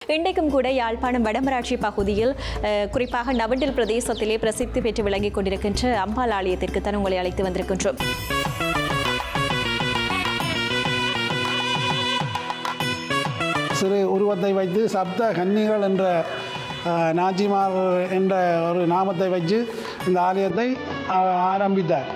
இன்றைக்கும் கூட யாழ்ப்பாணம் வடமராட்சி பகுதியில் குறிப்பாக நவண்டில் பிரதேசத்திலே பிரசித்தி பெற்று விளங்கிக் கொண்டிருக்கின்ற அம்பாள் ஆலயத்திற்கு தான் உங்களை அழைத்து வந்திருக்கின்றோம். சிறு உருவத்தை வைத்து சப்த கன்னிகள் என்ற நாச்சிமார் என்ற ஒரு நாமத்தை வச்சு இந்த ஆலயத்தை ஆரம்பித்தார்.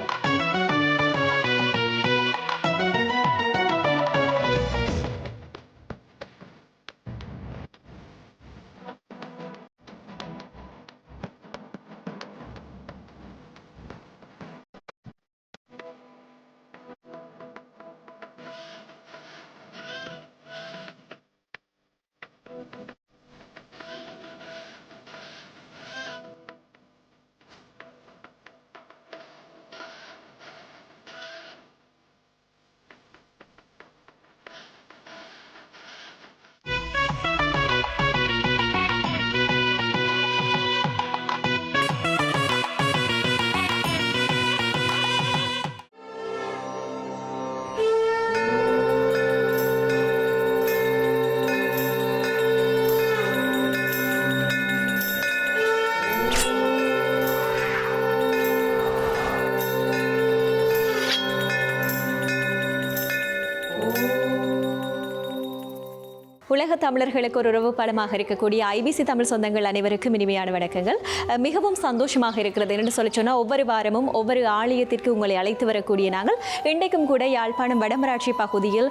உலக தமிழர்களுக்கு ஒரு உறவு பலமாக இருக்கக்கூடிய ஐபிசி தமிழ் சொந்தங்கள் அனைவருக்கும் இனிமையான வணக்கங்கள். மிகவும் சந்தோஷமாக இருக்கிறது என்று சொல்லி சொன்னால் ஒவ்வொரு வாரமும் ஒவ்வொரு ஆலயத்திற்கு உங்களை அழைத்து வரக்கூடிய நாங்கள் இன்றைக்கும் கூட யாழ்ப்பாணம் வடமராட்சி பகுதியில்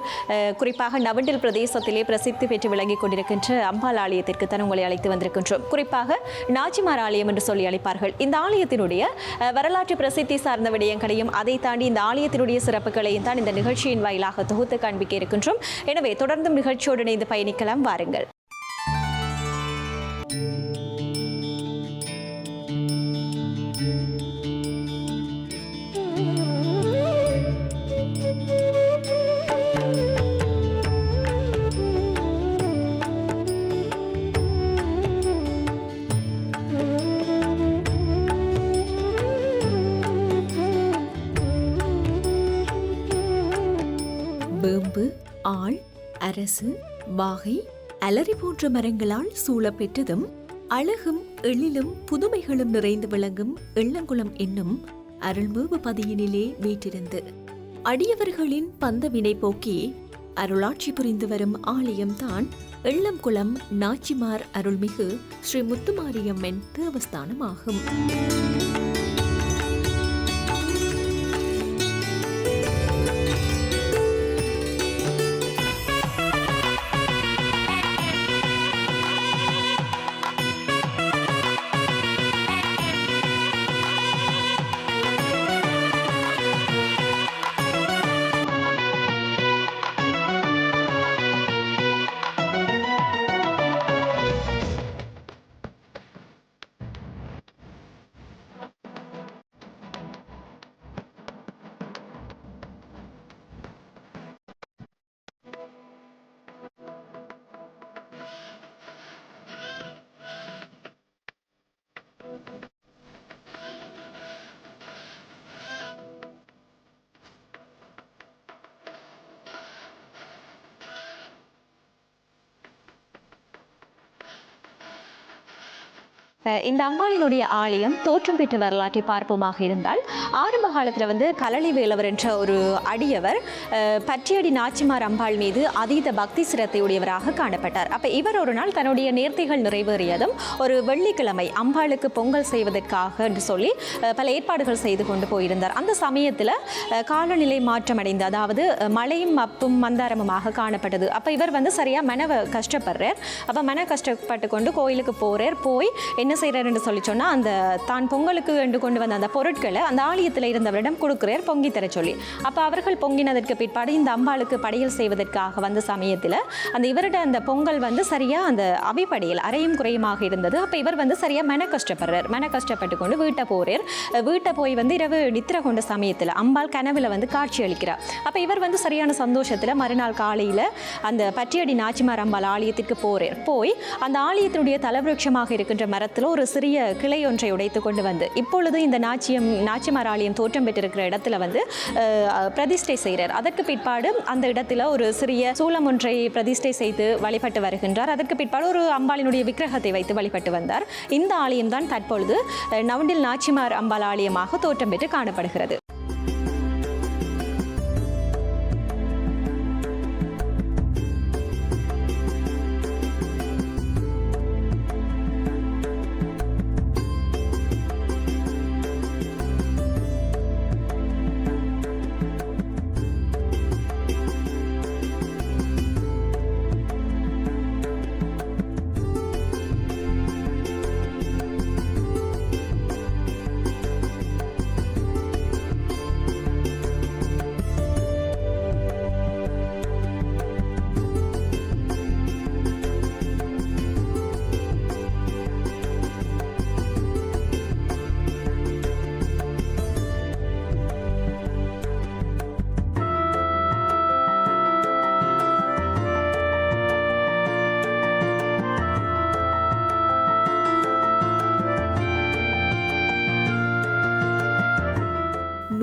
குறிப்பாக நவண்டில் பிரதேசத்திலே பிரசித்தி பெற்று விளங்கிக் கொண்டிருக்கின்ற அம்பாள் ஆலயத்திற்கு தான் உங்களை அழைத்து வந்திருக்கின்றோம். குறிப்பாக நாச்சிமார் ஆலயம் என்று சொல்லி அழைப்பார்கள். இந்த ஆலயத்தினுடைய வரலாற்று பிரசித்தி சார்ந்த விடயங்களையும் அதை தாண்டி இந்த ஆலயத்தினுடைய சிறப்புகளையும் தான் இந்த நிகழ்ச்சியின் வாயிலாக தொகுத்து காண்பிக்க இருக்கின்றோம். எனவே தொடர்ந்தும் நிகழ்ச்சியோடு இணைந்து பயணிக்கலாம். வாருங்கள். வேம்பு, ஆள், அரசு, வாகை, அலரி போன்ற மரங்களால் சூழப்பெற்றதும் அழகும் எழிலும் புதுமைகளும் நிறைந்து விளங்கும் எள்ளங்குளம் என்னும் அருள்மேவு பதியினிலே வீற்றிருந்து அடியவர்களின் பந்தவினை போக்கி அருளாட்சி புரிந்து வரும் ஆலயம்தான் எள்ளங்குளம் நாச்சிமார் அருள்மிகு ஸ்ரீ முத்துமாரியம்மன் தேவஸ்தானமாகும். இந்த அம்பாளினுடைய ஆலயம் தோற்றம் பெற்ற வரலாற்றை பார்ப்போமாக இருந்தால் ஆரம்ப காலத்தில் கலளி வேலவர் என்ற ஒரு அடியவர் பற்றியடி நாச்சிமார் அம்பாள் மீது அதீத பக்தி சிரத்தையுடையவராக காணப்பட்டார். அப்போ இவர் ஒரு நாள் தன்னுடைய நேர்த்திகள் நிறைவேறியதும் ஒரு வெள்ளிக்கிழமை அம்பாளுக்கு பொங்கல் செய்வதற்காக என்று சொல்லி பல ஏற்பாடுகள் செய்து கொண்டு போயிருந்தார். அந்த சமயத்தில் காலநிலை மாற்றமடைந்து, அதாவது மழையும் அப்பும் மந்தாரமுமாக காணப்பட்டது. அப்போ இவர் சரியாக கஷ்டப்படுறார். அப்போ கஷ்டப்பட்டு கொண்டு கோயிலுக்கு போகிறார். போய் என்ன செய்கிறார் என்று சொல்லி சொன்னால் அந்த தான் பொங்கலுக்கு என்று கொண்டு வந்த அந்த பொருட்களை அந்த ஆலயத்தில் இருந்தவரிடம் கொடுக்குறார் பொங்கி தர சொல்லி. அப்போ அவர்கள் பொங்கினதற்கு பிற்பாடு இந்த அம்பாளுக்கு படையல் செய்வதற்காக வந்த சமயத்தில் அந்த இவரோட அந்த பொங்கல் சரியாக அந்த அபிப்படையில் அரையும் குறையுமாக இருந்தது. அப்போ இவர் சரியாக கஷ்டப்பட்டு கொண்டு வீட்டை போகிறார். வீட்டை போய் இரவு நித்திர கொண்ட சமயத்தில் அம்பாள் கனவுல காட்சி அளிக்கிறார். அப்போ இவர் சரியான சந்தோஷத்தில் மறுநாள் காலையில் அந்த பற்றியடி நாச்சிமார் அம்பாள் ஆலயத்திற்கு போகிறார். போய் அந்த ஆலயத்தினுடைய தலவிருட்சமாக இருக்கின்ற மரத்தில் இடத்துல ஒரு சிறிய கிளை ஒன்றை உடைத்து கொண்டு வந்து இப்பொழுது இந்த நாச்சிமார் ஆலயம் தோற்றம் பெற்றிருக்கிற இடத்துல வந்து பிரதிஷ்டை செய்கிறார். அதற்கு பிற்பாடு அந்த இடத்துல ஒரு சிறிய சூலம் ஒன்றை பிரதிஷ்டை செய்து வழிபட்டு வருகின்றார். அதற்கு பிற்பாடு ஒரு அம்பாளினுடைய விக்கிரகத்தை வைத்து வழிபட்டு வந்தார். இந்த ஆலயம் தான் தற்பொழுது நவுண்டில் நாச்சிமார் அம்பாள் ஆலயமாக தோற்றம் பெற்று காணப்படுகிறது.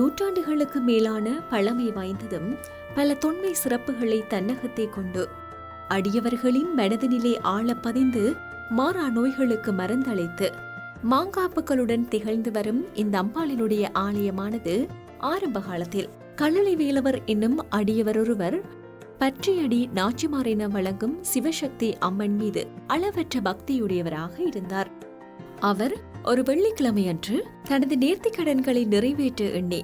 நூற்றாண்டுகளுக்கு மேலான பழமை வாய்ந்ததும் பல தொன்மை சிறப்புகளை தன்னகத்தே கொண்டு அடியவர்களின் மனதினிலே ஆழ பதிந்து மாறா நோய்களுக்கு மருந்தளித்து மாங்காப்புகளுடன் திகழ்ந்து வரும் இந்த அம்பாளினுடைய ஆலயமானது ஆரம்ப காலத்தில் கள்ளழி வேலவர் என்னும் அடியவரொருவர் பற்றியடி நாச்சிமார் என வழங்கும் சிவசக்தி அம்மன் மீது அளவற்ற பக்தியுடையவராக இருந்தார். அவர் ஒரு வெள்ளிக்கிழமையன்று தனது நேர்த்திக் கடன்களை நிறைவேற்ற எண்ணி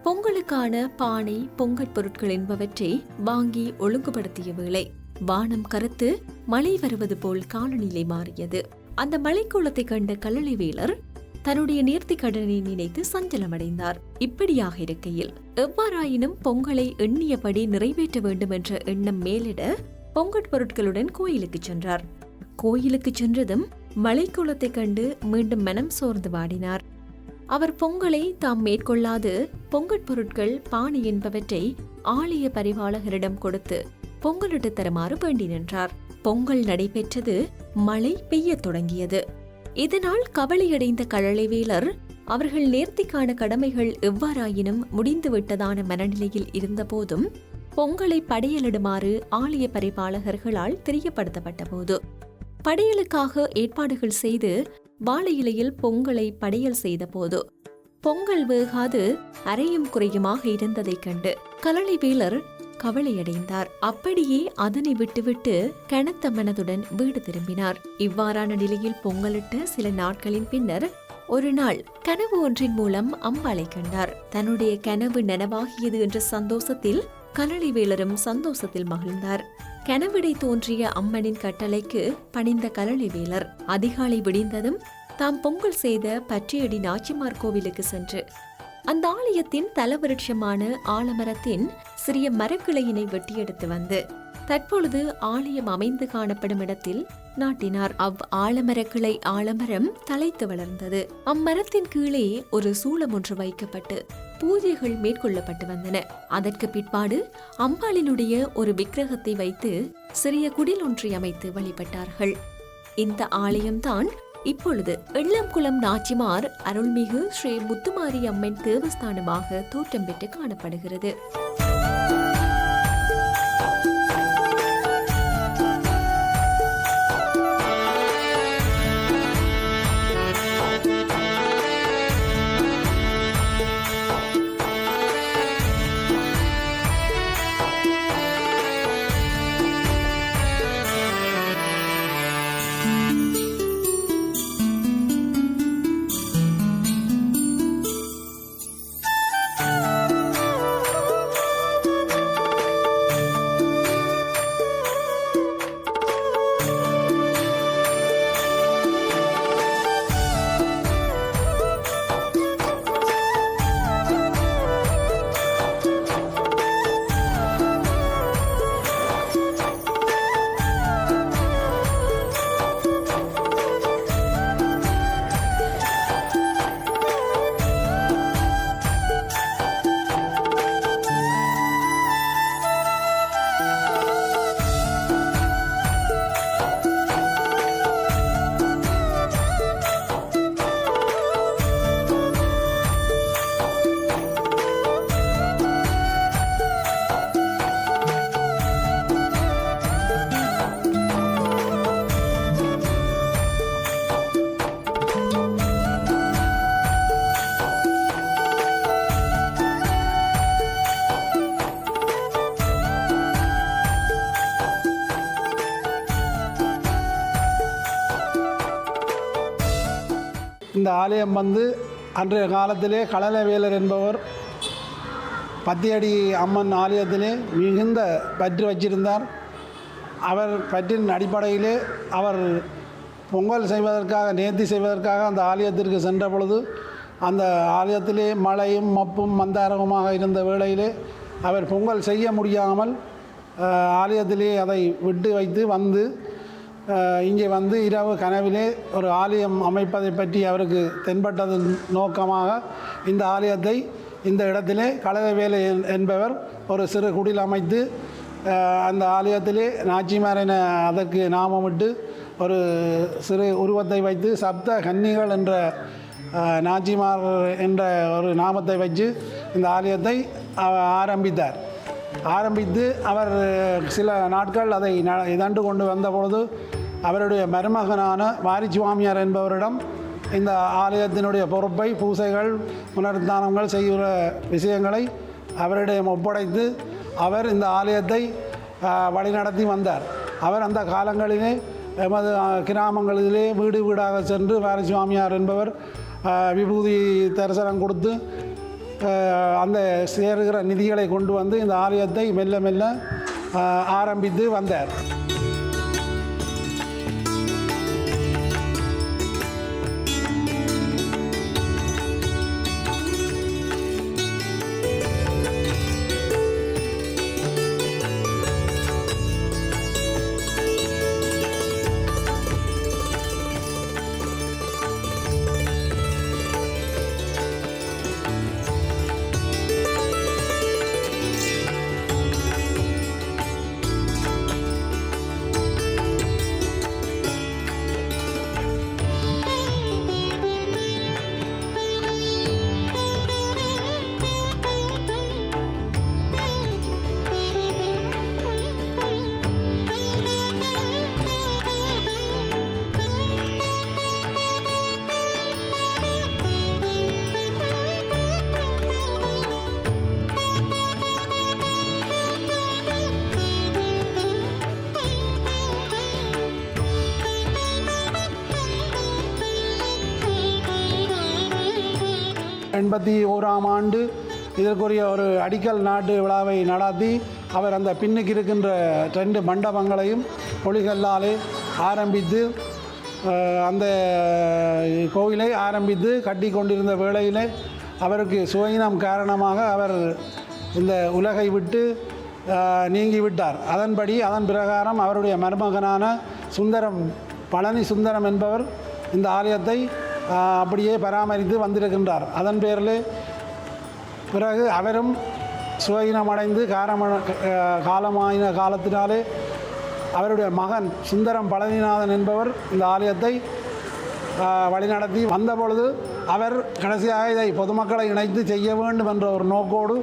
பொங்கலுக்கான பானை பொங்கற் பொருட்கள் என்பவற்றை வாங்கி ஒழுங்குபடுத்திய வேளை வானம் கருத்து மழை வருவது போல் காலநிலை மாறியது. அந்த மழைக்கோலத்தை கண்ட கள்ளழி வேலர் தன்னுடைய நேர்த்திக் கடனை நினைத்து சஞ்சலமடைந்தார். இப்படியாக இருக்கையில் எவ்வாறாயினும் பொங்கலை எண்ணியபடி நிறைவேற்ற வேண்டும் என்ற எண்ணம் மேலிட பொங்கற் பொருட்களுடன் கோயிலுக்கு சென்றார். கோயிலுக்கு சென்றதும் மழைக்கோலத்தை கண்டு மீண்டும் மனம் சோர்ந்து வாடினார். அவர் பொங்கலை தாம் மேற்கொள்ளாது பொங்கற் பொருட்கள் பானை என்பவற்றை ஆலய பரிபாலகரிடம் கொடுத்து பொங்கலிட்டு தருமாறு வேண்டி நின்றார். பொங்கல் நடைபெற்றது. மழை பெய்யத் தொடங்கியது. இதனால் கவலையடைந்த கள்ளழி வேலர் அவர்கள் நேர்த்திக்கான கடமைகள் எவ்வாறாயினும் முடிந்துவிட்டதான மனநிலையில் இருந்த போதும் பொங்கலை படையலிடுமாறு ஆலய பரிபாலகர்களால் தெரியப்படுத்தப்பட்ட போது படையலுக்காக ஏற்பாடுகள் செய்து வாழை இலையில் பொங்கலை படையல் செய்த போது பொங்கல் வேகாது அரையும் குறையுமாக இருந்ததைக் கண்டு கள்ளழி வேலர் கவலையடைந்தார். அப்படியே அதனை விட்டுவிட்டு கனத்த மனதுடன் வீடு திரும்பினார். இவ்வாறான நிலையில் பொங்கலிட்ட சில நாட்களின் பின்னர் ஒரு நாள் கனவு ஒன்றின் மூலம் அம்பாளை கண்டார். தன்னுடைய கனவு நனவாகியது என்ற சந்தோஷத்தில் கள்ளழி வேலரும் சந்தோஷத்தில் மகிழ்ந்தார். கனவிடை தோன்றிய அம்மனின் கட்டளைக்கு பணிந்த கள்ளழி வேலர் அதிகாலை விடிந்ததும் தாம் பொங்கல் செய்த பற்றியடி நாச்சிமார் கோவிலுக்கு சென்று அந்த ஆலயத்தின் தலவிருட்சமான ஆலமரத்தின் சிறிய மரக்கிளையினை வெட்டியெடுத்து வந்து தற்பொழுது ஆலயம் அமைந்து காணப்படும் இடத்தில் நாட்டினார். ஆலமரக்கிளை ஆலமரம் தலைத்து வளர்ந்தது. அம்மரத்தின் கீழே ஒரு சூலம் ஒன்று வைக்கப்பட்டு பூஜைகள் மேற்கொள்ளப்பட்டு வந்தன. அதற்கு பிற்பாடு அம்பாளினுடைய ஒரு விக்கிரகத்தை வைத்து சிறிய குடில் ஒன்றை அமைத்து வழிபட்டார்கள். இந்த ஆலயம்தான் இப்பொழுது எள்ளம்குளம் நாச்சிமார் அருள்மிகு ஸ்ரீ முத்துமாரி அம்மன் தேவஸ்தானமாக தோற்றம் பெற்று காணப்படுகிறது. இந்த ஆலயம் வந்து அன்றைய காலத்திலே களலவேலர் என்பவர் பத்தியடி அம்மன் ஆலயத்திலே மிகுந்த பற்று வச்சிருந்தார். அவர் பற்றின் அடிப்படையிலே அவர் பொங்கல் செய்வதற்காக நேர்த்தி செய்வதற்காக அந்த ஆலயத்திற்கு சென்ற பொழுது அந்த ஆலயத்திலே மழையும் மப்பும் மந்தாரமுமாக இருந்த வேளையிலே அவர் பொங்கல் செய்ய முடியாமல் ஆலயத்திலே அதை விட்டு வைத்து வந்து இங்கே வந்து இரவு கனவிலே ஒரு ஆலயம் அமைப்பதை பற்றி அவருக்கு தென்பட்டதன் நோக்கமாக இந்த ஆலயத்தை இந்த இடத்திலே களலவேலு என்பவர் ஒரு சிறு குடில் அமைத்து அந்த ஆலயத்திலே நாச்சிமார் என அதற்கு நாமமிட்டு ஒரு சிறு உருவத்தை வைத்து சப்த கன்னிகள் என்ற நாச்சிமார் என்ற ஒரு நாமத்தை வச்சு இந்த ஆலயத்தை ஆரம்பித்து அவர் சில நாட்கள் அதை இதண்டு கொண்டு வந்த பொழுது அவருடைய மருமகனான வாரிசுவாமியார் என்பவரிடம் இந்த ஆலயத்தினுடைய பொறுப்பை பூசைகள் புனருத்தானங்கள் செய்கிற விஷயங்களை அவரிடம் ஒப்படைத்து அவர் இந்த ஆலயத்தை வழிநடத்தி வந்தார். அவர் அந்த காலங்களிலே எமது கிராமங்களிலே வீடு வீடாக சென்று வாரிசுவாமியார் என்பவர் விபூதி தரிசனம் கொடுத்து அந்த சேருகிற நிதிகளை கொண்டு வந்து இந்த ஆலயத்தை மெல்ல மெல்ல ஆரம்பித்து வந்தார். ஆண்டு இதற்குரிய ஒரு அடிக்கல் நாட்டு விழாவை நடாத்தி அவர் அந்த பின்னுக்கு இருக்கின்ற 2 மண்டபங்களையும் பொலிகல்லாலே ஆரம்பித்து அந்த கோயிலை ஆரம்பித்து கட்டி கொண்டிருந்த வேளையிலே அவருக்கு சுயினம் காரணமாக அவர் இந்த உலகை விட்டு நீங்கிவிட்டார். அதன் பிரகாரம் அவருடைய மருமகனான பழனி சுந்தரம் என்பவர் இந்த ஆலயத்தை அப்படியே பராமரித்து வந்திருக்கின்றார். அதன் பேரில் பிறகு அவரும் சுயினமடைந்து காலமாயின காலத்தினாலே அவருடைய மகன் சுந்தரம் பழனிநாதன் என்பவர் இந்த ஆலயத்தை வழிநடத்தி வந்த பொழுது அவர் கடைசியாக இதை பொதுமக்களை இணைத்து செய்ய வேண்டும் என்ற ஒரு நோக்கோடு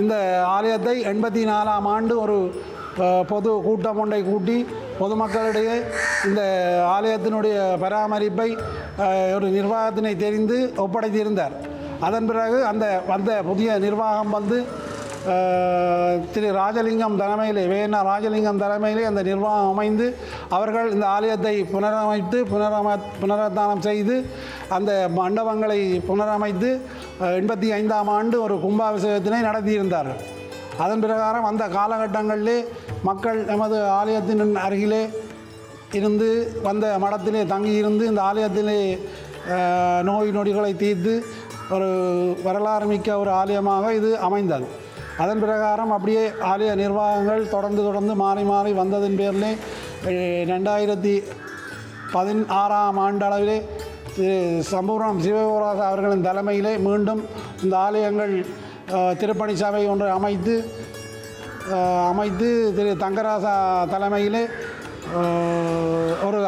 இந்த ஆலயத்தை 84ஆம் ஆண்டு ஒரு பொது கூட்டம் ஒன்றை கூட்டி பொதுமக்களிடையே இந்த ஆலயத்தினுடைய பராமரிப்பை ஒரு நிர்வாகத்தினை தெரிந்து ஒப்படைத்திருந்தார். அதன் பிறகு வந்த புதிய நிர்வாகம் வந்து திரு ராஜலிங்கம் தலைமையிலே ராஜலிங்கம் தலைமையிலே அந்த நிர்வாகம் அமைந்து அவர்கள் இந்த ஆலயத்தை புனரமைத்து புனரத்தானம் செய்து அந்த மண்டபங்களை புனரமைத்து 85ஆம் ஆண்டு ஒரு கும்பாபிஷேகத்தினை நடத்தியிருந்தார்கள். அதன் பிரகாரம் அந்த காலகட்டங்களிலே மக்கள் எமது ஆலயத்தின் அருகிலே இருந்து வந்த மடத்திலே தங்கியிருந்து இந்த ஆலயத்திலே நோய் நொடிகளை தீர்த்து ஒரு வரலாறு மிக்க ஒரு ஆலயமாக இது அமைந்தது. அதன் பிரகாரம் அப்படியே ஆலய நிர்வாகங்கள் தொடர்ந்து மாறி வந்ததன் பேரிலே 2016ஆம் ஆண்டளவிலே சம்பூர்ணம் சிவகோராசா அவர்களின் தலைமையிலே மீண்டும் இந்த ஆலயங்கள் திருப்பணி சபை ஒன்று அமைத்து திரு தங்கராசா தலைமையிலே ஒரு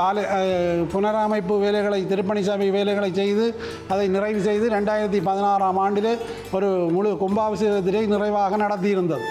புனரமைப்பு வேலைகளை திருப்பணி சபை வேலைகளை செய்து அதை நிறைவு செய்து 2016ஆம் ஆண்டிலே ஒரு முழு கும்பாபிஷேகத்திலே நிறைவாக நடத்தியிருந்தது.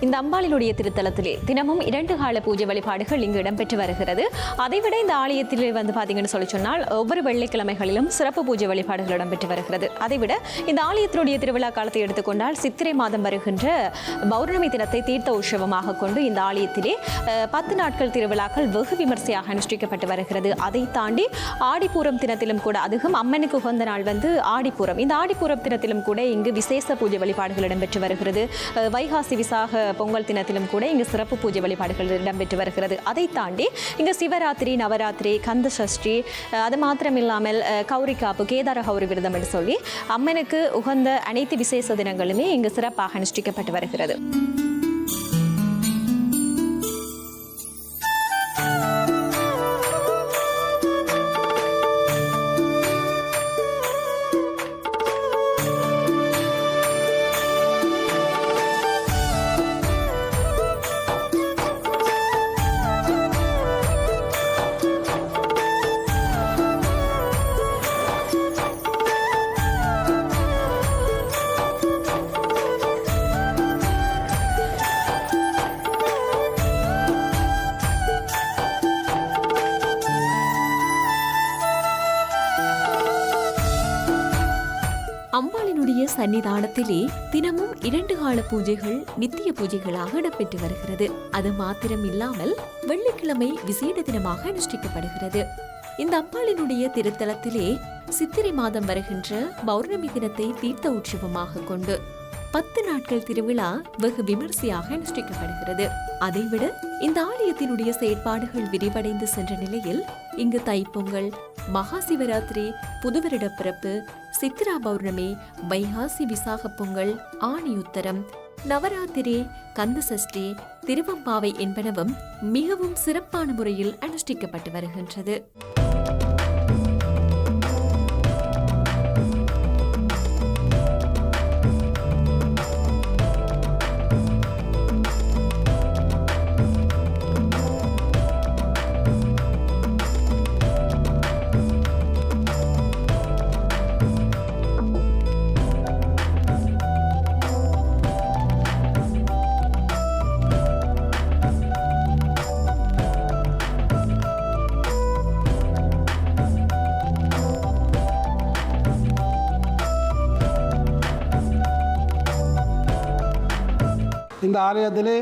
இந்த அம்பாளினுடைய திருத்தலத்திலே தினமும் 2 கால பூஜை வழிபாடுகள் இங்கு இடம்பெற்று வருகிறது. அதைவிட இந்த ஆலயத்திலே வந்து பார்த்தீங்கன்னு சொல்லி சொன்னால் ஒவ்வொரு வெள்ளிக்கிழமைகளிலும் சிறப்பு பூஜை வழிபாடுகள் இடம்பெற்று வருகிறது. அதைவிட இந்த ஆலயத்தினுடைய திருவிழா காலத்தை எடுத்துக்கொண்டால் சித்திரை மாதம் வருகின்ற பௌர்ணமி தினத்தை தீர்த்த உற்சவமாக கொண்டு இந்த ஆலயத்திலே 10 நாட்கள் திருவிழாக்கள் வெகு விமர்சையாக அனுஷ்டிக்கப்பட்டு வருகிறது. அதை தாண்டி ஆடிப்பூரம் தினத்திலும் கூட அதுவும் அம்மனுக்கு உகந்த நாள் வந்து ஆடிப்பூரம். இந்த ஆடிப்பூரம் தினத்திலும் கூட இங்கு விசேஷ பூஜை வழிபாடுகள் இடம்பெற்று வருகிறது. வைகாசி விசாக பொங்கல் தினத்திலும் கூட இங்கு சிறப்பு பூஜை வழிபாடுகள் இடம்பெற்று வருகிறது. அதை தாண்டி இங்கு சிவராத்திரி, நவராத்திரி, கந்த சஷ்டி, அது மாத்திரமில்லாமல் கௌரிக்காப்பு, கேதார கௌரி விரதம் என்று சொல்லி அம்மனுக்கு உகந்த அனைத்து விசேஷ தினங்களுமே இங்கு சிறப்பாக அனுஷ்டிக்கப்பட்டு வருகிறது. அம்பாளினுடைய சன்னிதானத்திலே தினமும் 2 கால பூஜைகள் நித்திய பூஜைகளாக இடம்பெற்று வருகிறது. அது மாத்திரம் இல்லாமல் வெள்ளிக்கிழமை விசேட தினமாக அனுஷ்டிக்கப்படுகிறது. இந்த அம்பாளினுடைய திருத்தலத்திலே சித்திரை மாதம் வருகின்ற பௌர்ணமி தினத்தை தீர்த்த உற்சவமாக கொண்டு 10 நாட்கள் திருவிழா வெகு விமர்சையாக அனுஷ்டிக்கப்படுகிறது. அதைவிட இந்த ஆலயத்தினுடைய செயற்பாடுகள் விரிவடைந்து சென்ற நிலையில் இங்கு தைப்பொங்கல், மகா சிவராத்திரி, புதுவருட பிறப்பு, சித்ரா பௌர்ணமி, வைகாசி விசாக பொங்கல், ஆணி உத்தரம், நவராத்திரி, கந்த சஷ்டி, திருவம்பாவை என்பனவும் மிகவும் சிறப்பான முறையில் அனுஷ்டிக்கப்பட்டு வருகின்றது. இந்த ஆலயத்திலே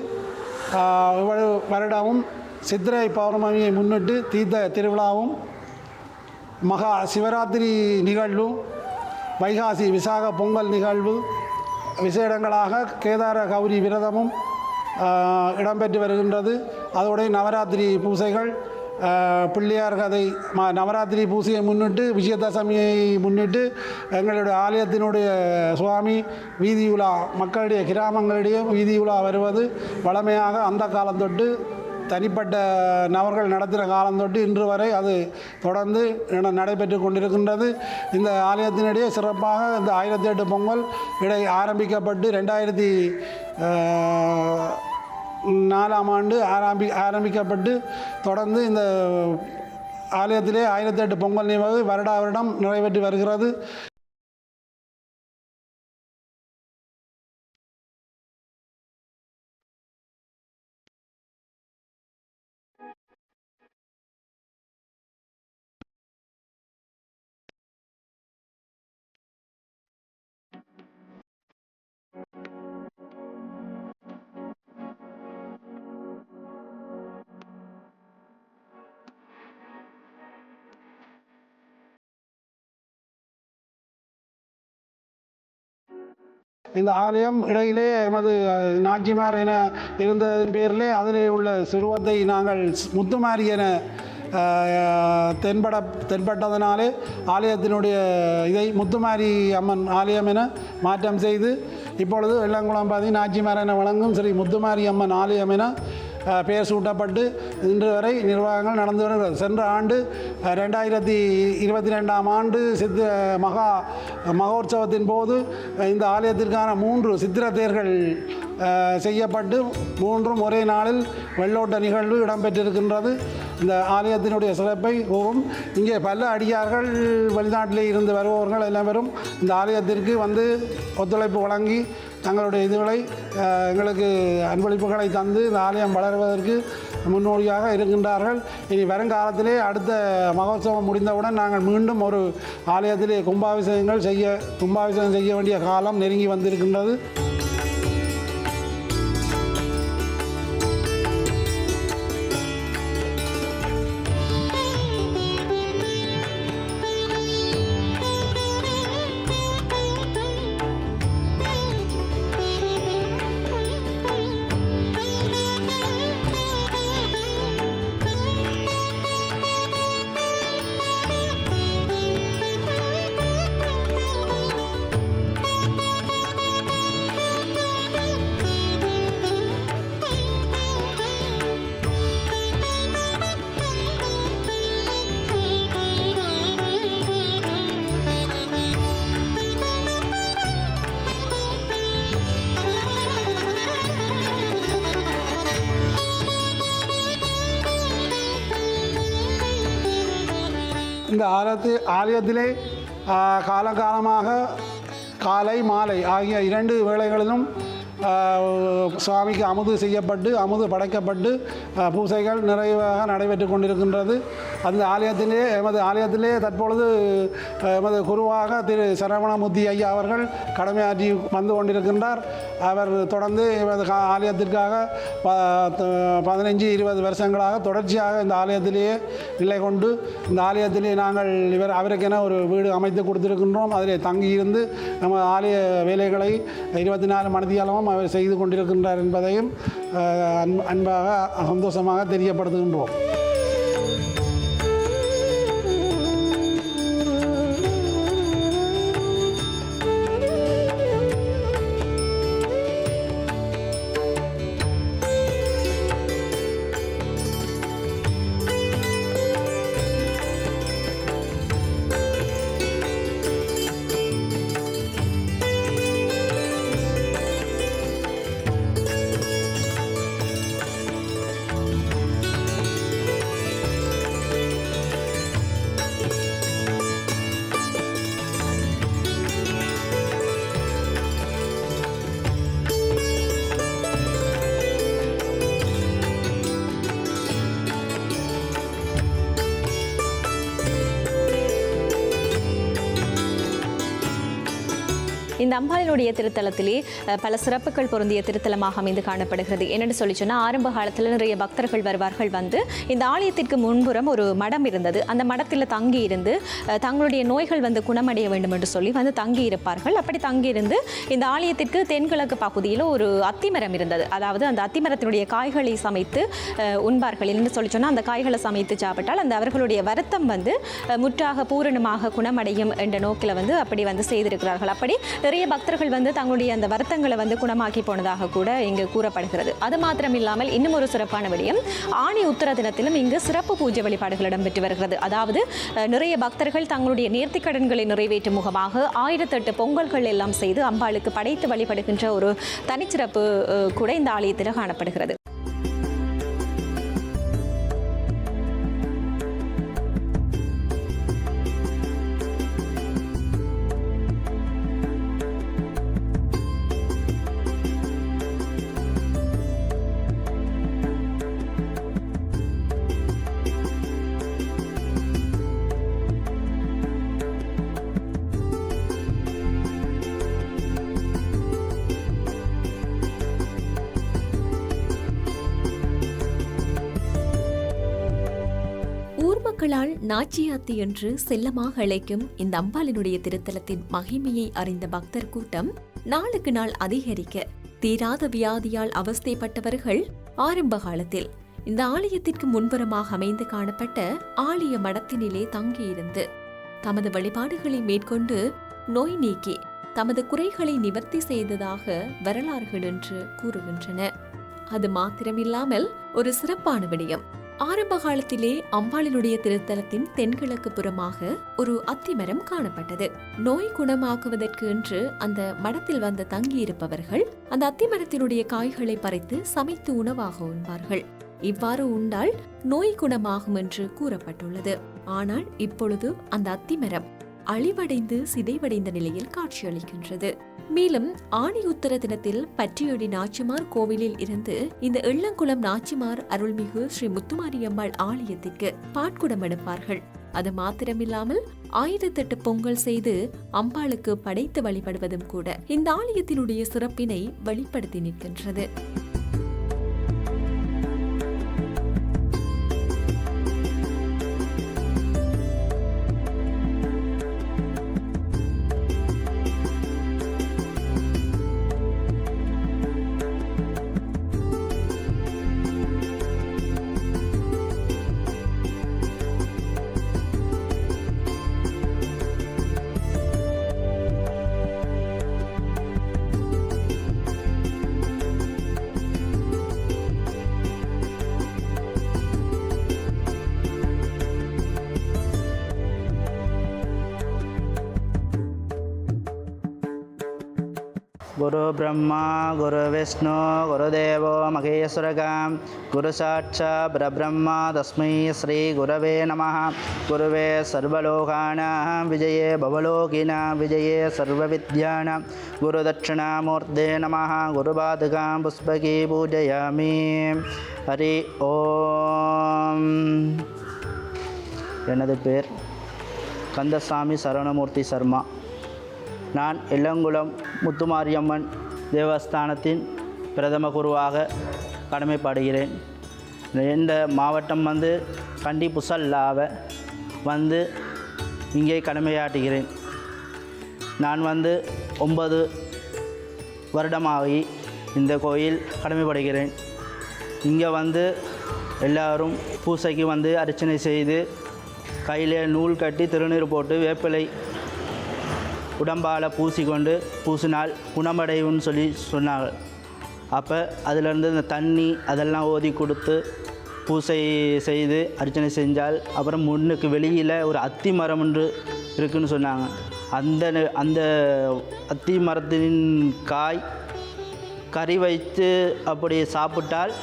இவ்வளவு வருடமும் சித்திரை பௌர்ணமியை முன்னிட்டு தீர்த்த திருவிழாவும், மகா சிவராத்திரி நிகழ்வும், வைகாசி விசாக பொங்கல் நிகழ்வு விசேடங்களாக கேதார கௌரி விரதமும் இடம்பெற்று வருகின்றது. அதோடைய நவராத்திரி பூசைகள், பிள்ளையார் கதை நவராத்திரி பூசையை முன்னிட்டு, விஜயதசமியை முன்னிட்டு எங்களுடைய ஆலயத்தினுடைய சுவாமி வீதி உலா, மக்களுடைய கிராமங்களிடையே வீதி உலா வருவது வழமையாக அந்த காலம் தொட்டு தனிப்பட்ட நபர்கள் நடத்துகிற காலம் தொட்டு இன்று வரை அது தொடர்ந்து நடைபெற்று கொண்டிருக்கின்றது. இந்த ஆலயத்தினிடையே சிறப்பாக இந்த 1008 பொங்கல் இடை ஆரம்பிக்கப்பட்டு 2004ஆம் ஆண்டு ஆரம்பிக்கப்பட்டு தொடர்ந்து இந்த ஆலயத்திலே 1008 பொங்கல் நிகழ்வு வருடா வருடம் நிறைவேற்றி வருகிறது. இந்த ஆலயம் இடையிலே எமது நாச்சிமார் என இருந்ததன் பேரிலே அதிலே உள்ள சிறுவத்தை நாங்கள் முத்துமாரி என தென்பட்டதனாலே ஆலயத்தினுடைய இதை முத்துமாரி அம்மன் ஆலயம் என மாற்றம் செய்து இப்பொழுது வெள்ளங்குளம்பாதி நாச்சிமார் என வழங்கும் ஸ்ரீ முத்துமாரி அம்மன் ஆலயம் என பெயர் சூட்டப்பட்டு இன்று வரை நிர்வாகங்கள் நடந்து வருகிறது. சென்ற ஆண்டு 2022ஆம் ஆண்டு மகோற்சவத்தின் போது இந்த ஆலயத்திற்கான 3 சித்திர தேர்கள் செய்யப்பட்டு 3ம் ஒரே நாளில் வெள்ளோட்ட நிகழ்வு இடம்பெற்றிருக்கின்றது. இந்த ஆலயத்தினுடைய சிறப்பை கூறும். இங்கே பல அடியார்கள் வெளிநாட்டிலே இருந்து வருபவர்கள் எல்லாரும் இந்த ஆலயத்திற்கு வந்து ஒத்துழைப்பு வழங்கி தங்களுடைய இதுகளை எங்களுக்கு அன்பளிப்புகளை தந்து இந்த ஆலயம் வளருவதற்கு முன்னோடியாக இருக்கின்றார்கள். இனி வருங்காலத்திலே அடுத்த மகோத்சவம் முடிந்தவுடன் நாங்கள் மீண்டும் ஒரு ஆலயத்திலே கும்பாபிஷேகம் செய்ய வேண்டிய காலம் நெருங்கி வந்திருக்கின்றது. இந்த ஆலயத்திலே காலகாலமாக காலை மாலை ஆகிய 2 வேளைகளிலும் சுவாமிக்கு அமுது செய்யப்பட்டு அமுது படைக்கப்பட்டு பூசைகள் நிறைவாக நடைபெற்று கொண்டிருக்கின்றது. அந்த எமது ஆலயத்திலே தற்பொழுது எமது குருவாக திரு சரவணமூர்த்தி ஐயா அவர்கள் கடமையாற்றி வந்து கொண்டிருக்கின்றார். அவர் தொடர்ந்து எமது ஆலயத்திற்காக 15-20 வருஷங்களாக தொடர்ச்சியாக இந்த ஆலயத்திலேயே நிலை கொண்டு இந்த ஆலயத்திலே நாங்கள் அவருக்கென ஒரு வீடு அமைத்து கொடுத்திருக்கின்றோம். அதிலே தங்கியிருந்து நம்ம ஆலய வேலைகளை 24 மணித்தியாலமும் அவர் செய்து கொண்டிருக்கின்றார் என்பதையும் அன்பாக சந்தோஷமாக தெரியப்படுத்துகின்றோம். இந்த அம்பாளினுடைய திருத்தலத்திலே பல சிறப்புகள் பொருந்திய திருத்தலமாக அமைந்து காணப்படுகிறது. என்னென்னு சொல்லி சொன்னால், ஆரம்ப காலத்தில் நிறைய பக்தர்கள் வருவார்கள். வந்து இந்த ஆலயத்திற்கு முன்புறம் ஒரு மடம் இருந்தது. அந்த மடத்தில் தங்கி இருந்து தங்களுடைய நோய்கள் வந்து குணமடைய வேண்டும் என்று சொல்லி வந்து தங்கி இருப்பார்கள். அப்படி தங்கியிருந்து இந்த ஆலயத்திற்கு தென்கிழக்கு பகுதியில் ஒரு அத்திமரம் இருந்தது. அதாவது அந்த அத்திமரத்தினுடைய காய்களை சமைத்து உண்பார்கள். என்று சொல்லி சொன்னால், அந்த காய்களை சமைத்து சாப்பிட்டால் அந்த அவர்களுடைய வருத்தம் வந்து முற்றாக பூரணமாக குணமடையும் என்ற நோக்கில் வந்து அப்படி வந்து செய்திருக்கிறார்கள். அப்படி நிறைய பக்தர்கள் வந்து தங்களுடைய அந்த வருத்தங்களை வந்து குணமாக்கி போனதாக கூட இங்கு கூறப்படுகிறது. அது மாத்திரம் இல்லாமல் இன்னும் ஒரு சிறப்பான விடயம், ஆணி உத்திர தினத்திலும் இங்கு சிறப்பு பூஜை வழிபாடுகள் இடம்பெற்று வருகிறது. அதாவது நிறைய பக்தர்கள் தங்களுடைய நேர்த்திக்கடன்களை நிறைவேற்றும் முகமாக 1008 பொங்கல்கள் எல்லாம் செய்து அம்பாளுக்கு படைத்து வழிபடுகின்ற ஒரு தனிச்சிறப்பு கூட இந்த ஆலயத்தில் காணப்படுகிறது. மக்களால் நாச்சியாத்தி என்று செல்லமாக அழைக்கும் இந்த அம்பாளினுடைய திருத்தலத்தின் மகிமையை அறிந்த பக்தர் கூட்டம் நாளுக்கு நாள் அதிகரிக்க, தீராத வியாதியால் அவஸ்தைப்பட்டவர்கள் ஆரம்ப காலத்தில் இந்த ஆலயத்திற்கு முன்புறமாக அமைந்து காணப்பட்ட ஆலய மடத்தினிலே தங்கியிருந்து தமது வழிபாடுகளை மேற்கொண்டு நோய் நீக்கி தமது குறைகளை நிவர்த்தி செய்ததாக வரலாறுகள் என்று கூறுகின்றன. அது மாத்திரமில்லாமல் ஒரு சிறப்பான விடயம், ஆரம்ப காலத்திலே அம்பாளினுடைய திருத்தலத்தின் தென்கிழக்கு புறமாக ஒரு அத்திமரம் காணப்பட்டது. நோய் குணமாக்குவதற்கு என்று அந்த மடத்தில் வந்து தங்கியிருப்பவர்கள் அந்த அத்திமரத்தினுடைய காய்களை பறித்து சமைத்து உணவாக உண்பார்கள். இவ்வாறு உண்டால் நோய் குணமாகும் என்று கூறப்பட்டுள்ளது. ஆனால் இப்பொழுது அந்த அத்திமரம் அழிவடைந்து சிதைவடைந்த நிலையில் காட்சியளிக்கின்றது. மேலும் ஆணி உத்தர தினத்தில் பற்றியடி நாச்சிமார் கோவிலில் இருந்து இந்த எள்ளங்குளம் நாச்சிமார் அருள்மிகு ஸ்ரீ முத்துமாரியம்மாள் ஆலயத்திற்கு பாட்குடம் எடுப்பார்கள். அது மாத்திரமில்லாமல் 1008 பொங்கல் செய்து அம்பாளுக்கு படைத்து வழிபடுவதும் கூட இந்த ஆலயத்தினுடைய சிறப்பினை வெளிப்படுத்தி நிற்கின்றது. गुरु ब्रह्मा गुरु विष्णु गुरुदेवो महेश्वरः गुरु साक्षात् परब्रह्म तस्मै श्री गुरवे नमः। गुरुवे सर्वलोकानां विजये भवलोकिनां विजये सर्वविद्यानां गुरुदक्षिणामूर्ते नमः। गुरुपादुकां पुष्पकी पूजयामि। हरि ओम। எனது பேர் கந்தசாமி சரவணமூர்த்தி சர்மா. நான் எள்ளங்குளம் முத்துமாரியம்மன் தேவஸ்தானத்தின் பிரதம குருவாக கடமைப்படுகிறேன். இந்த மாவட்டம் கண்டி புசல்லாவ இங்கே கடமையாற்றுகிறேன். நான் 9 வருடமாகி இந்த கோயில் கடமைப்படுகிறேன். இங்கே எல்லாரும் பூசைக்கு அர்ச்சனை செய்து கையில் நூல் கட்டி திருநீர் போட்டு வேப்பிலை உடம்பால் பூசினால் குணமடையும்னு சொன்னாங்க. அப்போ அதிலேருந்து இந்த தண்ணி அதெல்லாம் ஓதி கொடுத்து பூசை செய்து அர்ச்சனை செஞ்சால் அப்புறம் முன்னுக்கு வெளியில் ஒரு அத்தி மரம் ஒன்று இருக்குதுன்னு சொன்னாங்க. அந்த அத்தி மரத்தின் காய் கறி வைத்து அப்படி சாப்பிட்டால்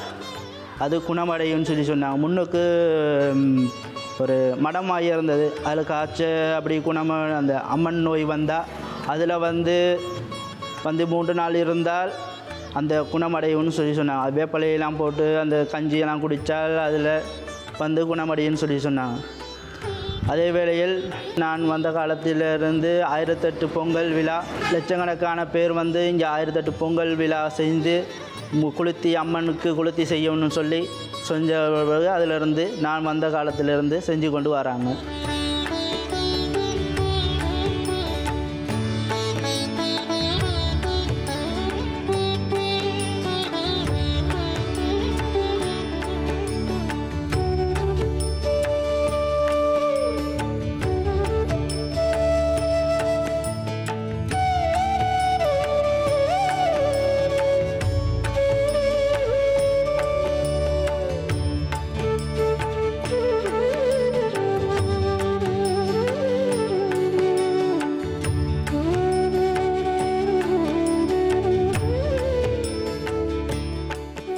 அது குணமடையும்னு சொன்னாங்க. முன்னுக்கு ஒரு மடமாகி இருந்தது, அதில் காய்ச்ச அப்படி அந்த அம்மன் நோய் வந்தால் அதில் 3 நாள் இருந்தால் அந்த குணமடையும்னு சொன்னாங்க. வேப்பலையெல்லாம் போட்டு அந்த கஞ்சியெல்லாம் குடித்தால் அதில் குணமடையும்னு சொன்னாங்க. அதே வேளையில் நான் வந்த காலத்திலிருந்து 1008 பொங்கல் விழா லட்சக்கணக்கான பேர் இங்கே 1008 பொங்கல் விழா செய்து குளுத்தி அம்மனுக்கு குளுத்தி செய்யணும்னு செஞ்ச அதிலிருந்து நான் வந்த காலத்திலிருந்து செஞ்சு கொண்டு வராங்க.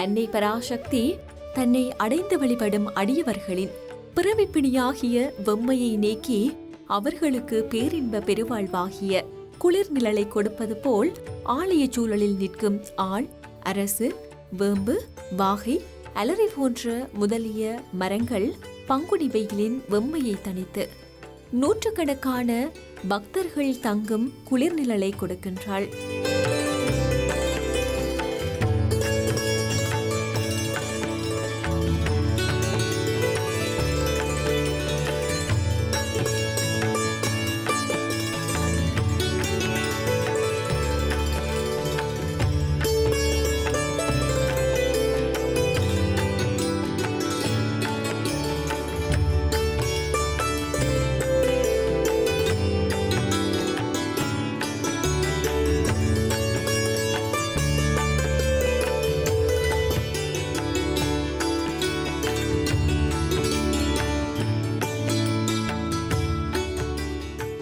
அன்னை பராசக்தி தன்னை அடைந்து வழிபடும் அடியவர்களின் பிறவிப்பிணியாகிய வெம்மையை நீக்கி அவர்களுக்கு பேரின்ப பெருவாழ்வாகிய குளிர் நிழலை கொடுப்பது போல் ஆலய சூழலில் நிற்கும் ஆள், அரசு, வேம்பு, வாகை, அலரி போன்ற முதலிய மரங்கள் பங்குனி வெயிலின் வெம்மையை தணித்து நூற்றுக்கணக்கான பக்தர்கள் தங்கும் குளிர் நிழலை கொடுக்கின்றாள்.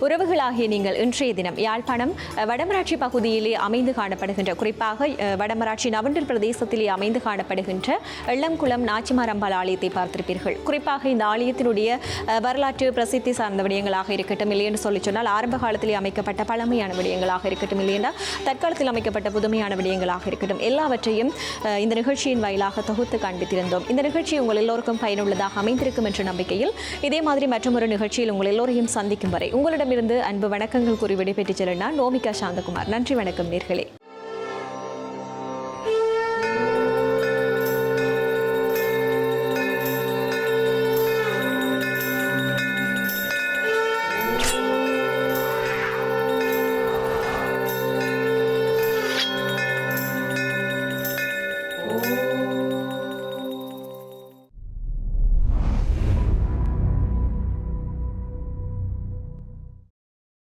உறவுகள் நேர்களாகிய நீங்கள் இன்றைய தினம் யாழ்ப்பாணம் வடமராட்சி பகுதியிலே அமைந்து காணப்படுகின்ற, குறிப்பாக வடமராட்சி நவண்டல் பிரதேசத்திலே அமைந்து காணப்படுகின்ற எள்ளம்குளம் நாச்சிமார் அம்பாள் ஆலயத்தை பார்த்திருப்பீர்கள். குறிப்பாக இந்த ஆலயத்தினுடைய வரலாற்று பிரசித்தி சார்ந்த விடயங்களாக இருக்கட்டும், இல்லை என்று சொல்லி சொன்னால் ஆரம்ப காலத்திலே அமைக்கப்பட்ட பழமையான விடயங்களாக இருக்கட்டும், இல்லை என்றால் தற்காலத்தில் அமைக்கப்பட்ட புதுமையான விடயங்களாக இருக்கட்டும், எல்லாவற்றையும் இந்த நிகழ்ச்சியின் வாயிலாக தொகுத்து காண்பித்திருந்தோம். இந்த நிகழ்ச்சி உங்கள் எல்லோருக்கும் பயனுள்ளதாக அமைந்திருக்கும் என்ற நம்பிக்கையில் இதே மாதிரி மற்றொரு நிகழ்ச்சியில் உங்கள் எல்லோரையும் சந்திக்கும் வரை உங்களிடமிருந்து அன்பு வணக்கங்கள் கூறி விடைபெற்றுச் செல்ல நான் நோமிகா சாந்தகுமார். நன்றி, வணக்கம் நேர்களே.